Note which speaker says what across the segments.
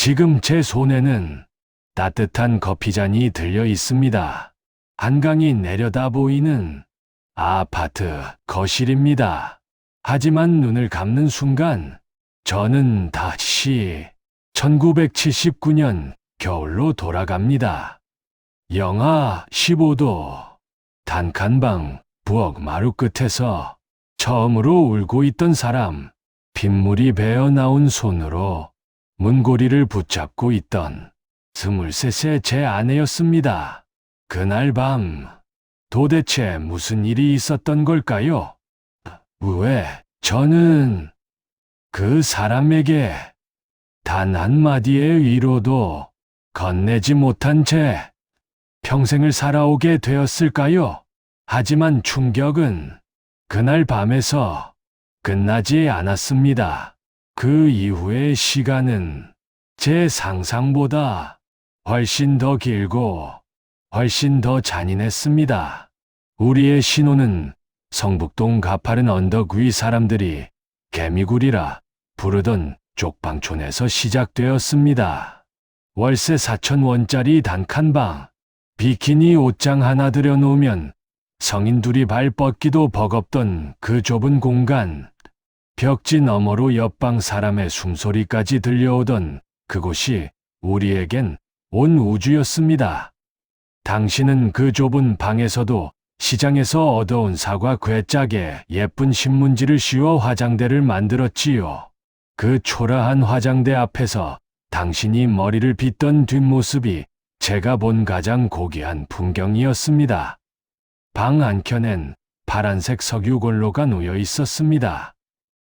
Speaker 1: 지금 제 손에는 따뜻한 커피잔이 들려 있습니다. 한강이 내려다 보이는 아파트 거실입니다. 하지만 눈을 감는 순간 저는 다시 1979년 겨울로 돌아갑니다. 영하 15도, 단칸방, 부엌 마루 끝에서 처음으로 울고 있던 사람, 빗물이 배어 나온 손으로 문고리를 붙잡고 있던 23세 제 아내였습니다. 그날 밤, 도대체 무슨 일이 있었던 걸까요? 왜 저는 그 사람에게 단 한마디의 위로도 건네지 못한 채 평생을 살아오게 되었을까요? 하지만 충격은 그날 밤에서 끝나지 않았습니다. 그 이후의 시간은 제 상상보다 훨씬 더 길고 훨씬 더 잔인했습니다. 우리의 신혼은 성북동 가파른 언덕 위 사람들이 개미굴이라 부르던 쪽방촌에서 시작되었습니다. 월세 4,000원짜리 단칸방, 비키니 옷장 하나 들여놓으면 성인 둘이 발 뻗기도 버겁던 그 좁은 공간, 벽지 너머로 옆방 사람의 숨소리까지 들려오던 그곳이 우리에겐 온 우주였습니다. 당신은 그 좁은 방에서도 시장에서 얻어온 사과 괴짝에 예쁜 신문지를 씌워 화장대를 만들었지요. 그 초라한 화장대 앞에서 당신이 머리를 빗던 뒷모습이 제가 본 가장 고귀한 풍경이었습니다. 방 안켠엔 파란색 석유골로가 놓여 있었습니다.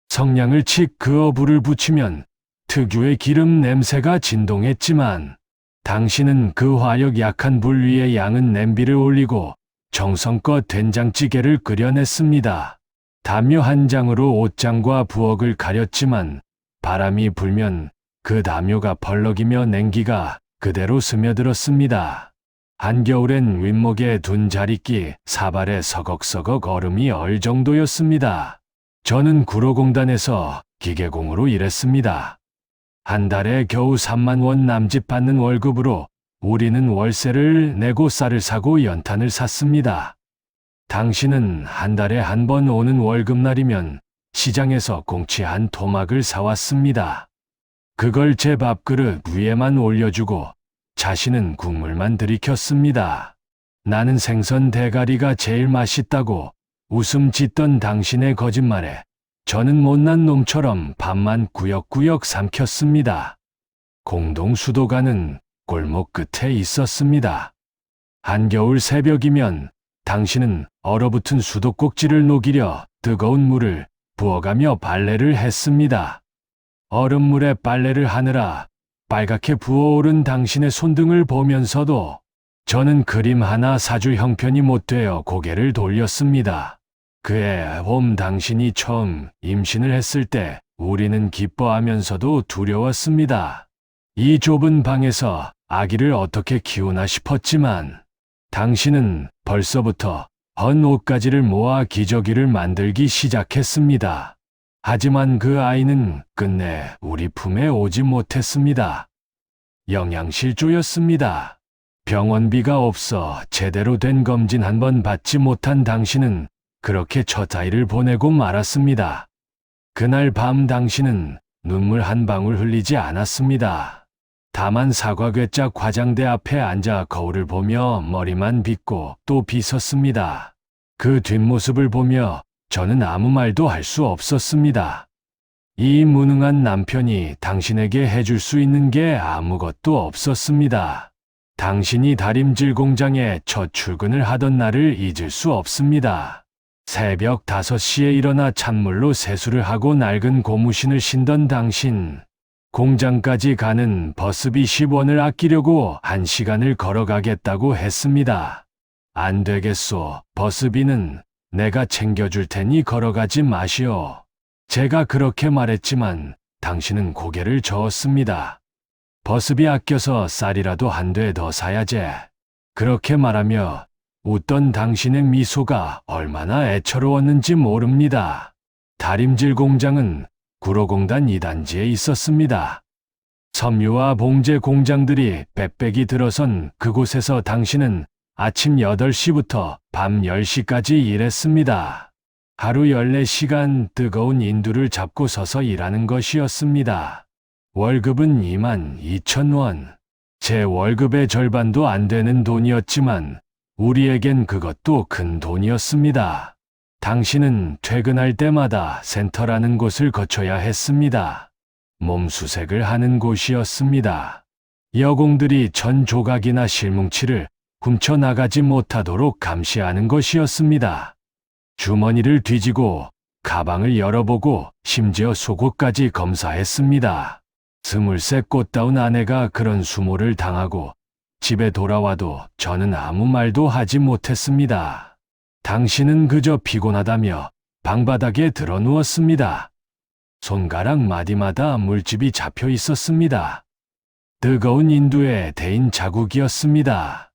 Speaker 1: 성냥을 칙 그어 불을 붙이면 특유의 기름 냄새가 진동했지만 당신은 그 화력 약한 불 위에 양은 냄비를 올리고 정성껏 된장찌개를 끓여냈습니다. 담요 한 장으로 옷장과 부엌을 가렸지만 바람이 불면 그 담요가 벌럭이며 냉기가 그대로 스며들었습니다. 한겨울엔 윗목에 둔 자릿기 사발에 서걱서걱 얼음이 얼 정도였습니다. 저는 구로공단에서 기계공으로 일했습니다. 한 달에 겨우 3만 원 남짓 받는 월급으로 우리는 월세를 내고 쌀을 사고 연탄을 샀습니다. 당신은 한 달에 한 번 오는 월급날이면 시장에서 꽁치 한 토막을 사왔습니다. 그걸 제 밥그릇 위에만 올려주고 자신은 국물만 들이켰습니다. 나는 생선 대가리가 제일 맛있다고 웃음 짓던 당신의 거짓말에 저는 못난 놈처럼 밥만 구역구역 삼켰습니다. 공동 수도가는 골목 끝에 있었습니다. 한겨울 새벽이면 당신은 얼어붙은 수도꼭지를 녹이려 뜨거운 물을 부어가며 빨래를 했습니다. 얼음물에 빨래를 하느라 빨갛게 부어오른 당신의 손등을 보면서도 저는 그림 하나 사줄 형편이 못되어 고개를 돌렸습니다. 그해 봄 당신이 처음 임신을 했을 때 우리는 기뻐하면서도 두려웠습니다. 이 좁은 방에서 아기를 어떻게 키우나 싶었지만 당신은 벌써부터 헌 옷가지를 모아 기저귀를 만들기 시작했습니다. 하지만 그 아이는 끝내 우리 품에 오지 못했습니다. 영양실조였습니다. 병원비가 없어 제대로 된 검진 한 번 받지 못한 당신은 그렇게 첫 아이를 보내고 말았습니다. 그날 밤 당신은 눈물 한 방울 흘리지 않았습니다. 다만 사과괴짝 화장대 앞에 앉아 거울을 보며 머리만 빗고 또 빗었습니다. 그 뒷모습을 보며 저는 아무 말도 할 수 없었습니다. 이 무능한 남편이 당신에게 해줄 수 있는 게 아무것도 없었습니다. 당신이 다림질 공장에 첫 출근을 하던 날을 잊을 수 없습니다. 새벽 5시에 일어나 찬물로 세수를 하고 낡은 고무신을 신던 당신. 공장까지 가는 버스비 10원을 아끼려고 1시간을 걸어가겠다고 했습니다. 안 되겠소. 버스비는 내가 챙겨줄 테니 걸어가지 마시오. 제가 그렇게 말했지만 당신은 고개를 저었습니다. 버스비 아껴서 쌀이라도 한 대 더 사야지. 그렇게 말하며 웃던 당신의 미소가 얼마나 애처로웠는지 모릅니다. 다림질 공장은 구로공단 2단지에 있었습니다. 섬유와 봉제 공장들이 빽빽이 들어선 그곳에서 당신은 아침 8시부터 밤 10시까지 일했습니다. 하루 14시간 뜨거운 인두를 잡고 서서 일하는 것이었습니다. 월급은 22,000원. 제 월급의 절반도 안 되는 돈이었지만 우리에겐 그것도 큰 돈이었습니다. 당신은 퇴근할 때마다 센터라는 곳을 거쳐야 했습니다. 몸수색을 하는 곳이었습니다. 여공들이 전 조각이나 실뭉치를 훔쳐나가지 못하도록 감시하는 것이었습니다. 주머니를 뒤지고 가방을 열어보고 심지어 속옷까지 검사했습니다. 스물세 꽃다운 아내가 그런 수모를 당하고 집에 돌아와도 저는 아무 말도 하지 못했습니다. 당신은 그저 피곤하다며 방바닥에 드러 누웠습니다. 손가락 마디마다 물집이 잡혀 있었습니다. 뜨거운 인두에 데인 자국이었습니다.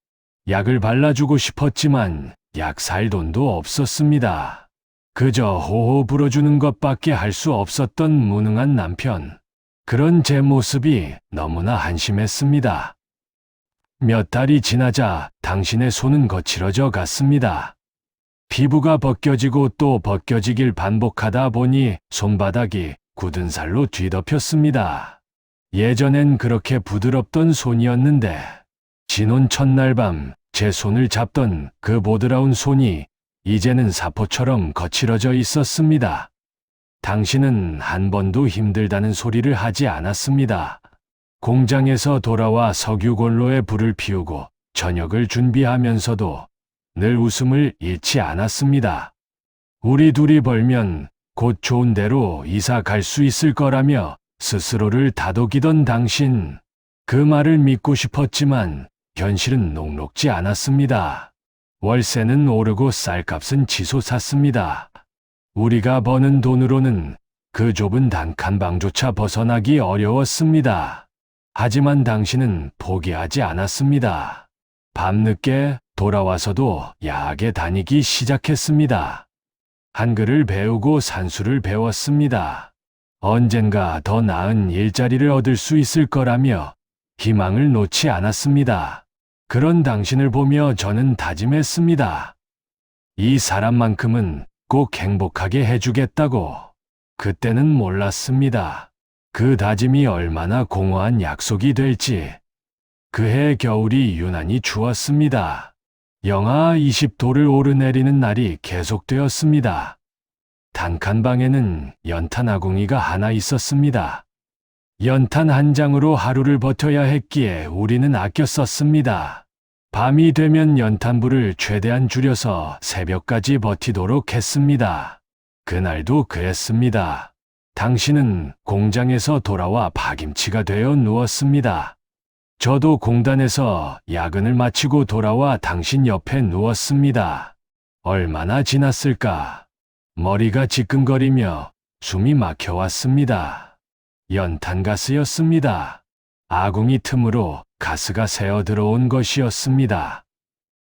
Speaker 1: 약을 발라주고 싶었지만 약 살 돈도 없었습니다. 그저 호호 불어주는 것밖에 할 수 없었던 무능한 남편. 그런 제 모습이 너무나 한심했습니다. 몇 달이 지나자 당신의 손은 거칠어져 갔습니다. 피부가 벗겨지고 또 벗겨지길 반복하다 보니 손바닥이 굳은 살로 뒤덮였습니다. 예전엔 그렇게 부드럽던 손이었는데 신혼 첫날 밤 제 손을 잡던 그 보드라운 손이 이제는 사포처럼 거칠어져 있었습니다. 당신은 한 번도 힘들다는 소리를 하지 않았습니다. 공장에서 돌아와 석유골로에 불을 피우고 저녁을 준비하면서도 늘 웃음을 잃지 않았습니다. 우리 둘이 벌면 곧 좋은 데로 이사 갈 수 있을 거라며 스스로를 다독이던 당신. 그 말을 믿고 싶었지만 현실은 녹록지 않았습니다. 월세는 오르고 쌀값은 치솟았습니다. 우리가 버는 돈으로는 그 좁은 단칸방조차 벗어나기 어려웠습니다. 하지만 당신은 포기하지 않았습니다. 밤늦게 돌아와서도 야하게 다니기 시작했습니다. 한글을 배우고 산수를 배웠습니다. 언젠가 더 나은 일자리를 얻을 수 있을 거라며 희망을 놓지 않았습니다. 그런 당신을 보며 저는 다짐했습니다. 이 사람만큼은 꼭 행복하게 해주겠다고. 그때는 몰랐습니다. 그 다짐이 얼마나 공허한 약속이 될지. 그해 겨울이 유난히 추웠습니다. 영하 20도를 오르내리는 날이 계속되었습니다. 단칸방에는 연탄 아궁이가 하나 있었습니다. 연탄 한 장으로 하루를 버텨야 했기에 우리는 아껴 썼습니다. 밤이 되면 연탄불을 최대한 줄여서 새벽까지 버티도록 했습니다. 그날도 그랬습니다. 당신은 공장에서 돌아와 파김치가 되어 누웠습니다. 저도 공단에서 야근을 마치고 돌아와 당신 옆에 누웠습니다. 얼마나 지났을까? 머리가 지끈거리며 숨이 막혀왔습니다. 연탄가스였습니다. 아궁이 틈으로 가스가 새어 들어온 것이었습니다.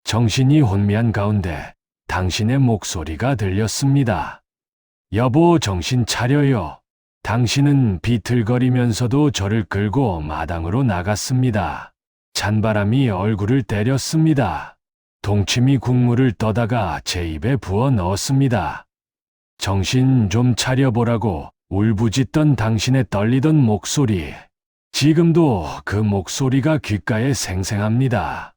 Speaker 1: 정신이 혼미한 가운데 당신의 목소리가 들렸습니다. 여보, 정신 차려요. 당신은 비틀거리면서도 저를 끌고 마당으로 나갔습니다. 찬바람이 얼굴을 때렸습니다. 동치미 국물을 떠다가 제 입에 부어 넣었습니다. 정신 좀 차려보라고 울부짖던 당신의 떨리던 목소리. 지금도 그 목소리가 귓가에 생생합니다.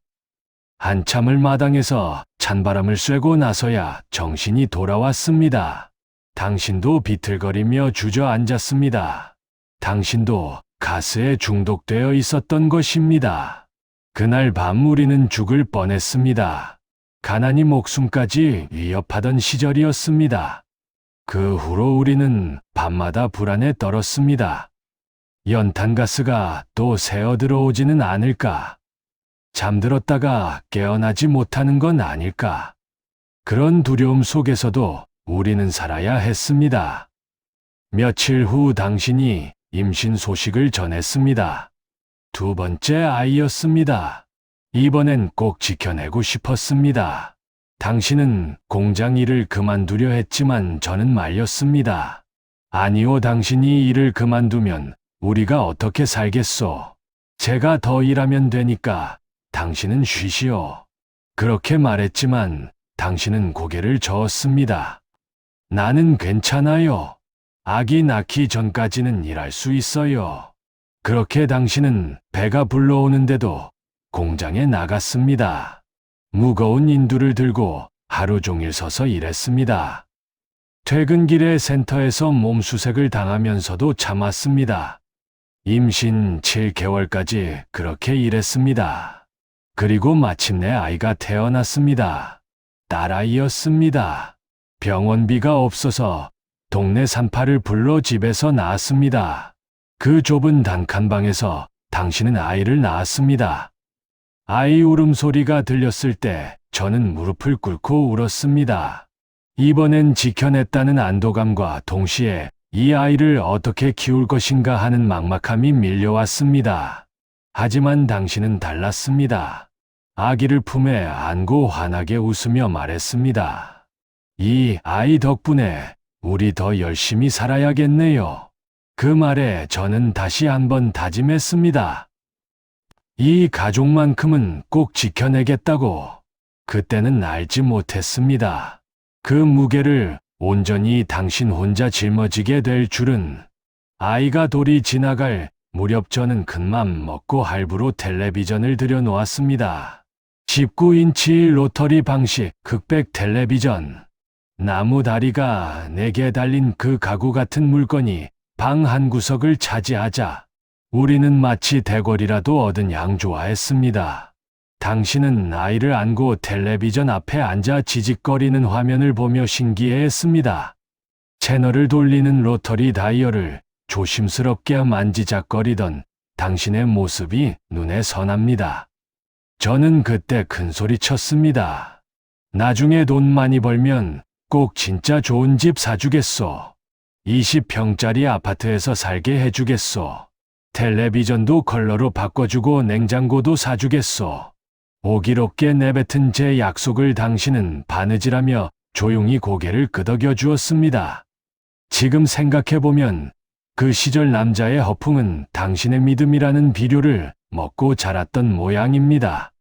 Speaker 1: 한참을 마당에서 찬바람을 쐬고 나서야 정신이 돌아왔습니다. 당신도 비틀거리며 주저앉았습니다. 당신도 가스에 중독되어 있었던 것입니다. 그날 밤 우리는 죽을 뻔했습니다. 가난이 목숨까지 위협하던 시절이었습니다. 그 후로 우리는 밤마다 불안에 떨었습니다. 연탄가스가 또 새어 들어오지는 않을까? 잠들었다가 깨어나지 못하는 건 아닐까? 그런 두려움 속에서도 우리는 살아야 했습니다. 며칠 후 당신이 임신 소식을 전했습니다. 두 번째 아이였습니다. 이번엔 꼭 지켜내고 싶었습니다. 당신은 공장 일을 그만두려 했지만 저는 말렸습니다. 아니요, 당신이 일을 그만두면 우리가 어떻게 살겠소? 제가 더 일하면 되니까 당신은 쉬시오. 그렇게 말했지만 당신은 고개를 저었습니다. 나는 괜찮아요. 아기 낳기 전까지는 일할 수 있어요. 그렇게 당신은 배가 불러오는데도 공장에 나갔습니다. 무거운 인두를 들고 하루 종일 서서 일했습니다. 퇴근길에 센터에서 몸수색을 당하면서도 참았습니다. 임신 7개월까지 그렇게 일했습니다. 그리고 마침내 아이가 태어났습니다. 딸아이였습니다. 병원비가 없어서 동네 산파를 불러 집에서 낳았습니다. 그 좁은 단칸방에서 당신은 아이를 낳았습니다. 아이 울음소리가 들렸을 때 저는 무릎을 꿇고 울었습니다. 이번엔 지켜냈다는 안도감과 동시에 이 아이를 어떻게 키울 것인가 하는 막막함이 밀려왔습니다. 하지만 당신은 달랐습니다. 아기를 품에 안고 환하게 웃으며 말했습니다. 이 아이 덕분에 우리 더 열심히 살아야겠네요. 그 말에 저는 다시 한번 다짐했습니다. 이 가족만큼은 꼭 지켜내겠다고. 그때는 알지 못했습니다. 그 무게를 온전히 당신 혼자 짊어지게 될 줄은. 아이가 돌이 지나갈 무렵 저는 큰맘 먹고 할부로 텔레비전을 들여놓았습니다. 19인치 로터리 방식 흑백 텔레비전. 나무 다리가 4개 달린 그 가구 같은 물건이 방 한 구석을 차지하자 우리는 마치 대궐이라도 얻은 양 좋아했습니다. 당신은 아이를 안고 텔레비전 앞에 앉아 지직거리는 화면을 보며 신기해했습니다. 채널을 돌리는 로터리 다이얼을 조심스럽게 만지작거리던 당신의 모습이 눈에 선합니다. 저는 그때 큰 소리 쳤습니다. 나중에 돈 많이 벌면 꼭 진짜 좋은 집 사주겠소. 20평짜리 아파트에서 살게 해주겠소. 텔레비전도 컬러로 바꿔주고 냉장고도 사주겠소. 오기롭게 내뱉은 제 약속을 당신은 바느질하며 조용히 고개를 끄덕여 주었습니다. 지금 생각해보면 그 시절 남자의 허풍은 당신의 믿음이라는 비료를 먹고 자랐던 모양입니다.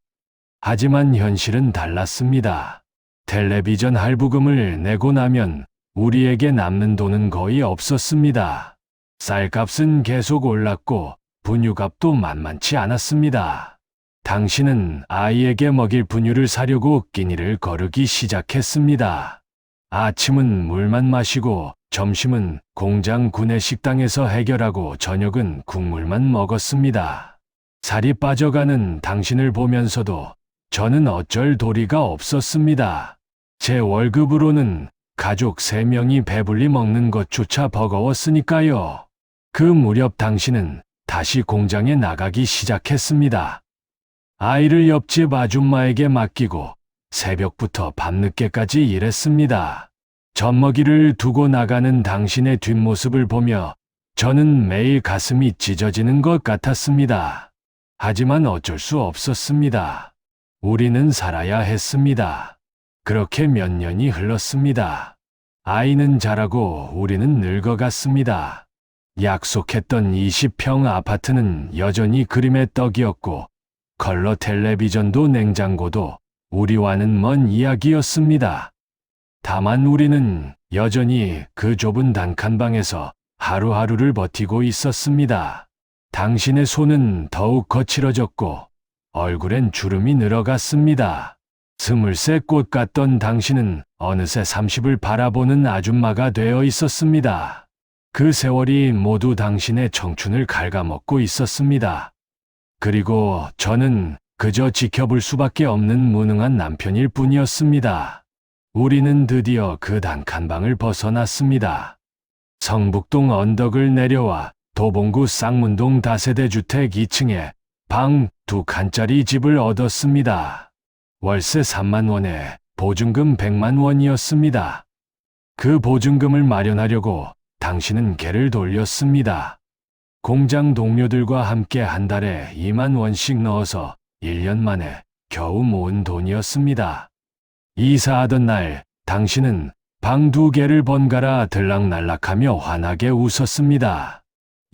Speaker 1: 하지만 현실은 달랐습니다. 텔레비전 할부금을 내고 나면 우리에게 남는 돈은 거의 없었습니다. 쌀값은 계속 올랐고 분유값도 만만치 않았습니다. 당신은 아이에게 먹일 분유를 사려고 끼니를 거르기 시작했습니다. 아침은 물만 마시고 점심은 공장 구내식당에서 해결하고 저녁은 국물만 먹었습니다. 살이 빠져가는 당신을 보면서도 저는 어쩔 도리가 없었습니다. 제 월급으로는 가족 3명이 배불리 먹는 것조차 버거웠으니까요. 그 무렵 당신은 다시 공장에 나가기 시작했습니다. 아이를 옆집 아줌마에게 맡기고 새벽부터 밤늦게까지 일했습니다. 젖먹이를 두고 나가는 당신의 뒷모습을 보며 저는 매일 가슴이 찢어지는 것 같았습니다. 하지만 어쩔 수 없었습니다. 우리는 살아야 했습니다. 그렇게 몇 년이 흘렀습니다. 아이는 자라고 우리는 늙어갔습니다. 약속했던 20평 아파트는 여전히 그림의 떡이었고 컬러 텔레비전도 냉장고도 우리와는 먼 이야기였습니다. 다만 우리는 여전히 그 좁은 단칸방에서 하루하루를 버티고 있었습니다. 당신의 손은 더욱 거칠어졌고 얼굴엔 주름이 늘어갔습니다. 스물새 꽃 같던 당신은 어느새 30을 바라보는 아줌마가 되어 있었습니다. 그 세월이 모두 당신의 청춘을 갉아먹고 있었습니다. 그리고 저는 그저 지켜볼 수밖에 없는 무능한 남편일 뿐이었습니다. 우리는 드디어 그 단칸방을 벗어났습니다. 성북동 언덕을 내려와 도봉구 쌍문동 다세대 주택 2층에 방 2칸짜리 집을 얻었습니다. 월세 3만 원에 보증금 100만 원이었습니다. 그 보증금을 마련하려고 당신은 개를 돌렸습니다. 공장 동료들과 함께 한 달에 2만 원씩 넣어서 1년 만에 겨우 모은 돈이었습니다. 이사하던 날 당신은 방 2개를 번갈아 들락날락하며 환하게 웃었습니다.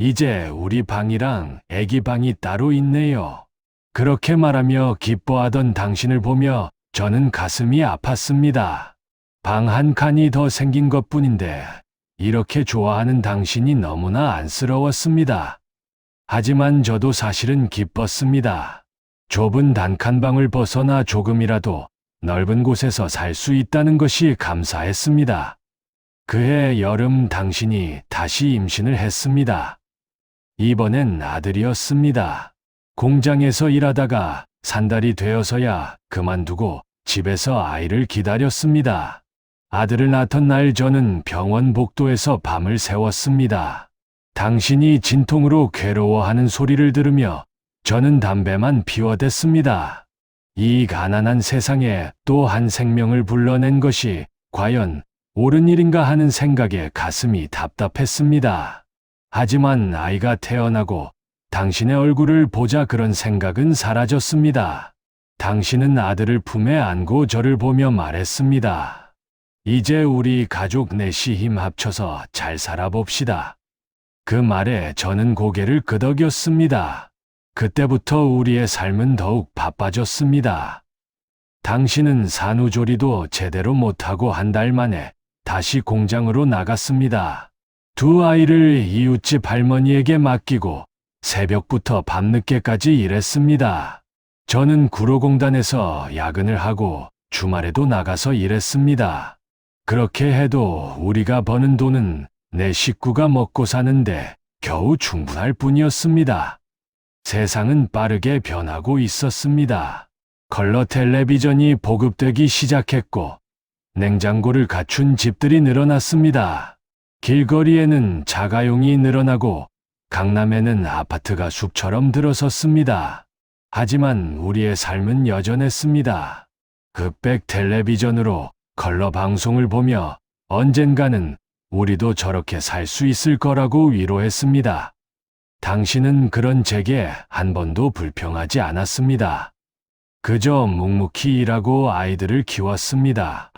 Speaker 1: 이제 우리 방이랑 애기 방이 따로 있네요. 그렇게 말하며 기뻐하던 당신을 보며 저는 가슴이 아팠습니다. 방 한 칸이 더 생긴 것뿐인데 이렇게 좋아하는 당신이 너무나 안쓰러웠습니다. 하지만 저도 사실은 기뻤습니다. 좁은 단칸방을 벗어나 조금이라도 넓은 곳에서 살 수 있다는 것이 감사했습니다. 그해 여름 당신이 다시 임신을 했습니다. 이번엔 아들이었습니다. 공장에서 일하다가 산달이 되어서야 그만두고 집에서 아이를 기다렸습니다. 아들을 낳던 날 저는 병원 복도에서 밤을 새웠습니다. 당신이 진통으로 괴로워하는 소리를 들으며 저는 담배만 피워댔습니다. 이 가난한 세상에 또 한 생명을 불러낸 것이 과연 옳은 일인가 하는 생각에 가슴이 답답했습니다. 하지만 아이가 태어나고 당신의 얼굴을 보자 그런 생각은 사라졌습니다. 당신은 아들을 품에 안고 저를 보며 말했습니다. 이제 우리 가족 넷이 힘 합쳐서 잘 살아봅시다. 그 말에 저는 고개를 끄덕였습니다. 그때부터 우리의 삶은 더욱 바빠졌습니다. 당신은 산후조리도 제대로 못하고 한 달 만에 다시 공장으로 나갔습니다. 두 아이를 이웃집 할머니에게 맡기고 새벽부터 밤늦게까지 일했습니다. 저는 구로공단에서 야근을 하고 주말에도 나가서 일했습니다. 그렇게 해도 우리가 버는 돈은 내 식구가 먹고 사는데 겨우 충분할 뿐이었습니다. 세상은 빠르게 변하고 있었습니다. 컬러 텔레비전이 보급되기 시작했고 냉장고를 갖춘 집들이 늘어났습니다. 길거리에는 자가용이 늘어나고 강남에는 아파트가 숲처럼 들어섰습니다. 하지만 우리의 삶은 여전했습니다. 흑백 텔레비전으로 컬러 방송을 보며 언젠가는 우리도 저렇게 살 수 있을 거라고 위로했습니다. 당신은 그런 제게 한 번도 불평하지 않았습니다. 그저 묵묵히 일하고 아이들을 키웠습니다.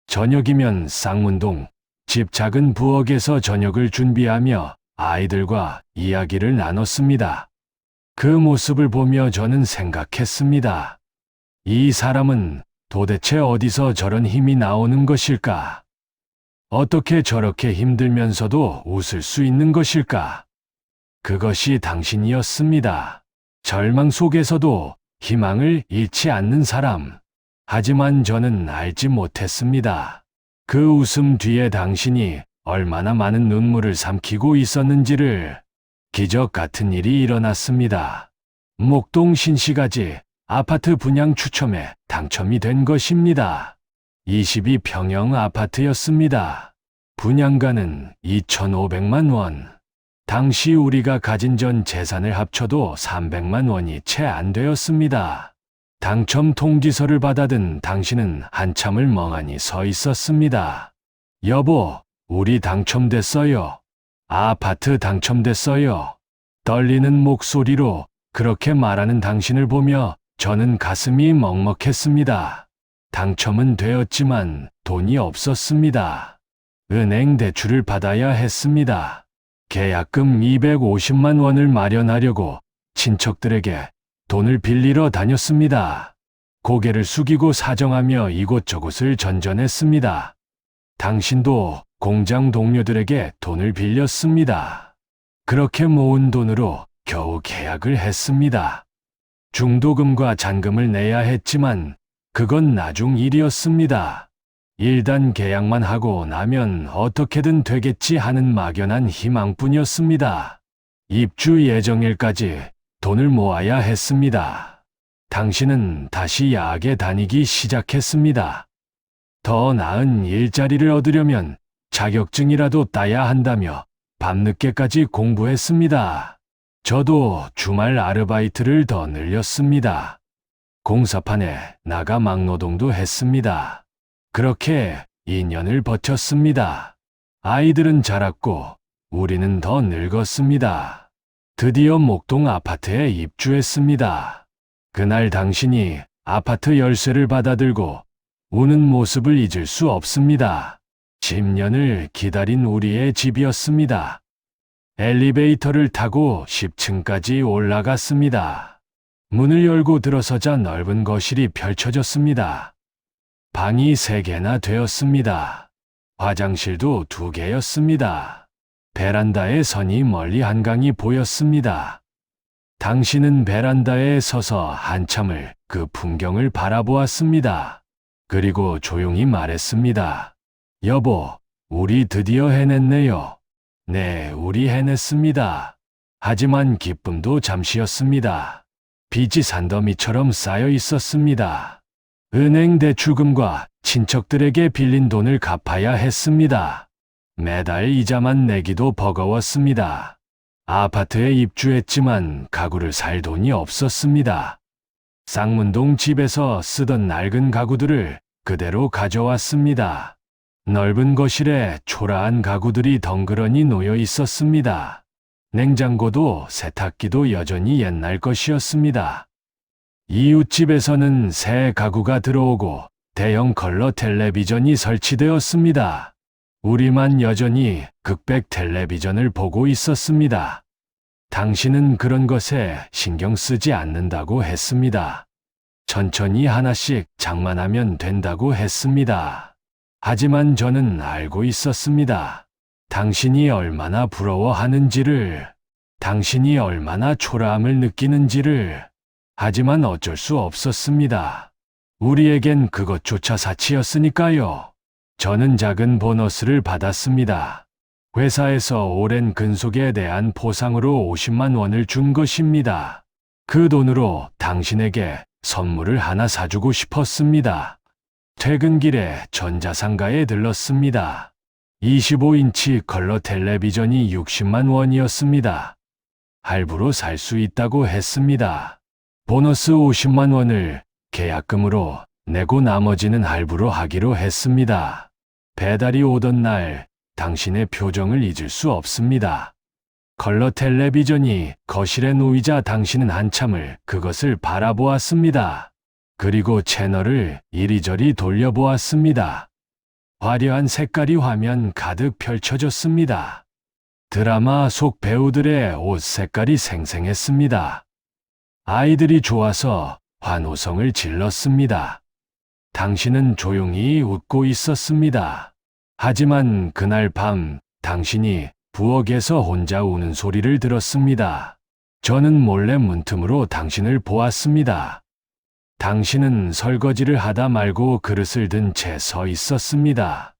Speaker 1: 저녁이면 쌍문동 집 작은 부엌에서 저녁을 준비하며 아이들과 이야기를 나눴습니다. 그 모습을 보며 저는 생각했습니다. 이 사람은 도대체 어디서 저런 힘이 나오는 것일까? 어떻게 저렇게 힘들면서도 웃을 수 있는 것일까? 그것이 당신이었습니다. 절망 속에서도 희망을 잃지 않는 사람. 하지만 저는 알지 못했습니다. 그 웃음 뒤에 당신이 얼마나 많은 눈물을 삼키고 있었는지를. 기적 같은 일이 일어났습니다. 목동 신시가지 아파트 분양 추첨에 당첨이 된 것입니다. 22평형 아파트였습니다. 분양가는 2,500만 원. 당시 우리가 가진 전 재산을 합쳐도 300만 원이 채 안 되었습니다. 당첨 통지서를 받아든 당신은 한참을 멍하니 서 있었습니다. 여보, 우리 당첨됐어요. 아파트 당첨됐어요. 떨리는 목소리로 그렇게 말하는 당신을 보며 저는 가슴이 먹먹했습니다. 당첨은 되었지만 돈이 없었습니다. 은행 대출을 받아야 했습니다. 계약금 250만 원을 마련하려고 친척들에게 돈을 빌리러 다녔습니다. 고개를 숙이고 사정하며 이곳저곳을 전전했습니다. 당신도 공장 동료들에게 돈을 빌렸습니다. 그렇게 모은 돈으로 겨우 계약을 했습니다. 중도금과 잔금을 내야 했지만 그건 나중 일이었습니다. 일단 계약만 하고 나면 어떻게든 되겠지 하는 막연한 희망뿐이었습니다. 입주 예정일까지 돈을 모아야 했습니다. 당신은 다시 야학에 다니기 시작했습니다. 더 나은 일자리를 얻으려면 자격증이라도 따야 한다며 밤늦게까지 공부했습니다. 저도 주말 아르바이트를 더 늘렸습니다. 공사판에 나가 막노동도 했습니다. 그렇게 2년을 버텼습니다. 아이들은 자랐고 우리는 더 늙었습니다. 드디어 목동 아파트에 입주했습니다. 그날 당신이 아파트 열쇠를 받아들고 우는 모습을 잊을 수 없습니다. 10년을 기다린 우리의 집이었습니다. 엘리베이터를 타고 10층까지 올라갔습니다. 문을 열고 들어서자 넓은 거실이 펼쳐졌습니다. 방이 3개나 되었습니다. 화장실도 2개였습니다. 베란다에 선이 멀리 한강이 보였습니다. 당신은 베란다에 서서 한참을 그 풍경을 바라보았습니다. 그리고 조용히 말했습니다. 여보, 우리 드디어 해냈네요. 네, 우리 해냈습니다. 하지만 기쁨도 잠시였습니다. 빚이 산더미처럼 쌓여 있었습니다. 은행 대출금과 친척들에게 빌린 돈을 갚아야 했습니다. 매달 이자만 내기도 버거웠습니다. 아파트에 입주했지만 가구를 살 돈이 없었습니다. 쌍문동 집에서 쓰던 낡은 가구들을 그대로 가져왔습니다. 넓은 거실에 초라한 가구들이 덩그러니 놓여 있었습니다. 냉장고도 세탁기도 여전히 옛날 것이었습니다. 이웃집에서는 새 가구가 들어오고 대형 컬러 텔레비전이 설치되었습니다. 우리만 여전히 극백 텔레비전을 보고 있었습니다. 당신은 그런 것에 신경 쓰지 않는다고 했습니다. 천천히 하나씩 장만하면 된다고 했습니다. 하지만 저는 알고 있었습니다. 당신이 얼마나 부러워하는지를, 당신이 얼마나 초라함을 느끼는지를. 하지만 어쩔 수 없었습니다. 우리에겐 그것조차 사치였으니까요. 저는 작은 보너스를 받았습니다. 회사에서 오랜 근속에 대한 보상으로 50만 원을 준 것입니다. 그 돈으로 당신에게 선물을 하나 사주고 싶었습니다. 퇴근길에 전자상가에 들렀습니다. 25인치 컬러 텔레비전이 60만 원이었습니다. 할부로 살 수 있다고 했습니다. 보너스 50만 원을 계약금으로 내고 나머지는 할부로 하기로 했습니다. 배달이 오던 날 당신의 표정을 잊을 수 없습니다. 컬러 텔레비전이 거실에 놓이자 당신은 한참을 그것을 바라보았습니다. 그리고 채널을 이리저리 돌려보았습니다. 화려한 색깔이 화면 가득 펼쳐졌습니다. 드라마 속 배우들의 옷 색깔이 생생했습니다. 아이들이 좋아서 환호성을 질렀습니다. 당신은 조용히 웃고 있었습니다. 하지만 그날 밤 당신이 부엌에서 혼자 우는 소리를 들었습니다. 저는 몰래 문틈으로 당신을 보았습니다. 당신은 설거지를 하다 말고 그릇을 든 채 서 있었습니다.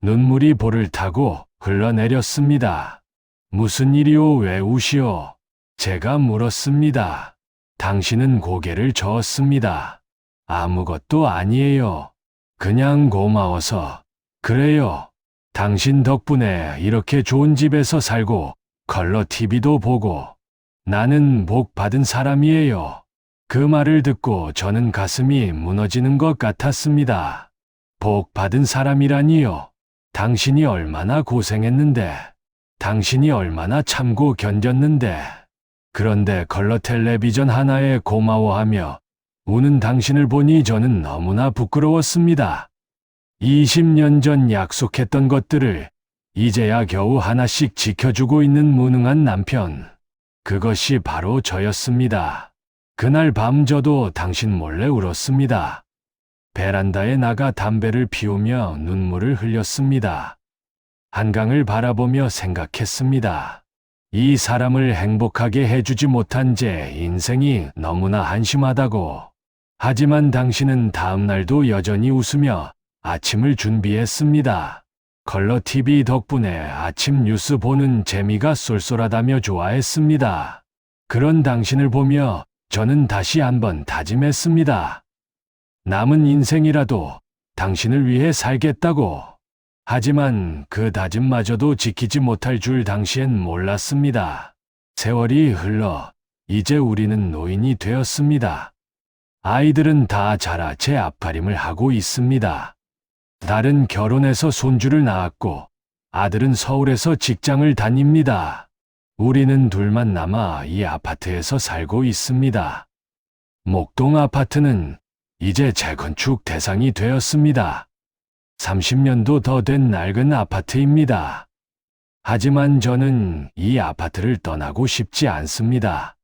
Speaker 1: 눈물이 볼을 타고 흘러내렸습니다. 무슨 일이오, 왜 우시오? 제가 물었습니다. 당신은 고개를 저었습니다. 아무것도 아니에요. 그냥 고마워서. 그래요. 당신 덕분에 이렇게 좋은 집에서 살고 컬러 TV도 보고 나는 복 받은 사람이에요. 그 말을 듣고 저는 가슴이 무너지는 것 같았습니다. 복 받은 사람이라니요. 당신이 얼마나 고생했는데, 당신이 얼마나 참고 견뎠는데, 그런데 컬러 텔레비전 하나에 고마워하며 우는 당신을 보니 저는 너무나 부끄러웠습니다. 20년 전 약속했던 것들을 이제야 겨우 하나씩 지켜주고 있는 무능한 남편. 그것이 바로 저였습니다. 그날 밤 저도 당신 몰래 울었습니다. 베란다에 나가 담배를 피우며 눈물을 흘렸습니다. 한강을 바라보며 생각했습니다. 이 사람을 행복하게 해주지 못한 제 인생이 너무나 한심하다고. 하지만 당신은 다음 날도 여전히 웃으며 아침을 준비했습니다. 컬러 TV 덕분에 아침 뉴스 보는 재미가 쏠쏠하다며 좋아했습니다. 그런 당신을 보며 저는 다시 한번 다짐했습니다. 남은 인생이라도 당신을 위해 살겠다고. 하지만 그 다짐마저도 지키지 못할 줄 당시엔 몰랐습니다. 세월이 흘러 이제 우리는 노인이 되었습니다. 아이들은 다 자라 제 앞가림을 하고 있습니다. 딸은 결혼해서 손주를 낳았고 아들은 서울에서 직장을 다닙니다. 우리는 둘만 남아 이 아파트에서 살고 있습니다. 목동 아파트는 이제 재건축 대상이 되었습니다. 30년도 더 된 낡은 아파트입니다. 하지만 저는 이 아파트를 떠나고 싶지 않습니다.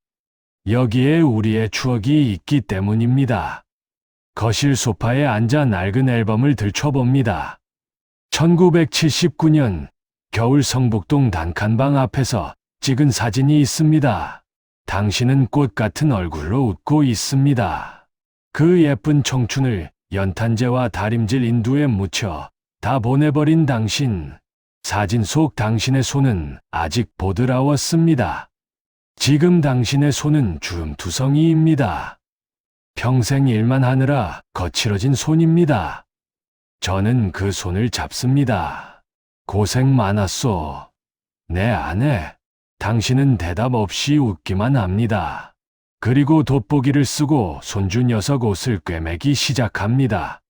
Speaker 1: 여기에 우리의 추억이 있기 때문입니다. 거실 소파에 앉아 낡은 앨범을 들춰봅니다. 1979년 겨울 성북동 단칸방 앞에서 찍은 사진이 있습니다. 당신은 꽃 같은 얼굴로 웃고 있습니다. 그 예쁜 청춘을 연탄재와 다림질 인두에 묻혀 다 보내버린 당신. 사진 속 당신의 손은 아직 보드라웠습니다. 지금 당신의 손은 주름투성이입니다. 평생 일만 하느라 거칠어진 손입니다. 저는 그 손을 잡습니다. 고생 많았소. 내 아내. 당신은 대답 없이 웃기만 합니다. 그리고 돋보기를 쓰고 손주 녀석 옷을 꿰매기 시작합니다.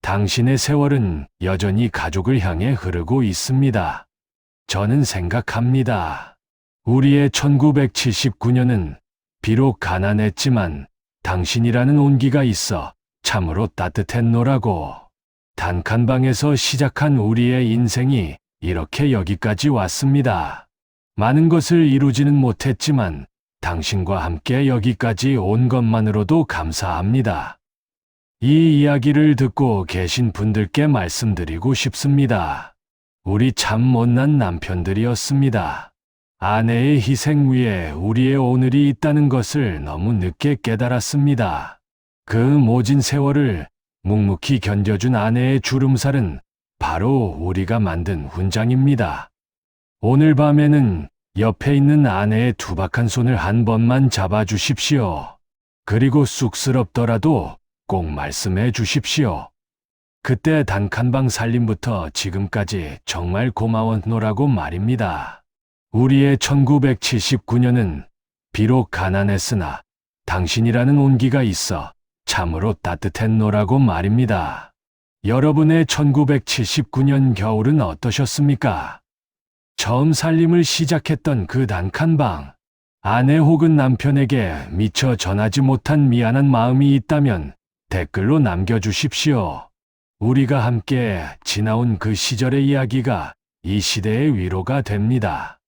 Speaker 1: 당신의 세월은 여전히 가족을 향해 흐르고 있습니다. 저는 생각합니다. 우리의 1979년은 비록 가난했지만 당신이라는 온기가 있어 참으로 따뜻했노라고. 단칸방에서 시작한 우리의 인생이 이렇게 여기까지 왔습니다. 많은 것을 이루지는 못했지만 당신과 함께 여기까지 온 것만으로도 감사합니다. 이 이야기를 듣고 계신 분들께 말씀드리고 싶습니다. 우리 참 못난 남편들이었습니다. 아내의 희생 위에 우리의 오늘이 있다는 것을 너무 늦게 깨달았습니다. 그 모진 세월을 묵묵히 견뎌준 아내의 주름살은 바로 우리가 만든 훈장입니다. 오늘 밤에는 옆에 있는 아내의 투박한 손을 한 번만 잡아주십시오. 그리고 쑥스럽더라도 꼭 말씀해 주십시오. 그때 단칸방 살림부터 지금까지 정말 고마웠노라고 말입니다. 우리의 1979년은 비록 가난했으나 당신이라는 온기가 있어 참으로 따뜻했노라고 말입니다. 여러분의 1979년 겨울은 어떠셨습니까? 처음 살림을 시작했던 그 단칸방, 아내 혹은 남편에게 미처 전하지 못한 미안한 마음이 있다면 댓글로 남겨주십시오. 우리가 함께 지나온 그 시절의 이야기가 이 시대의 위로가 됩니다.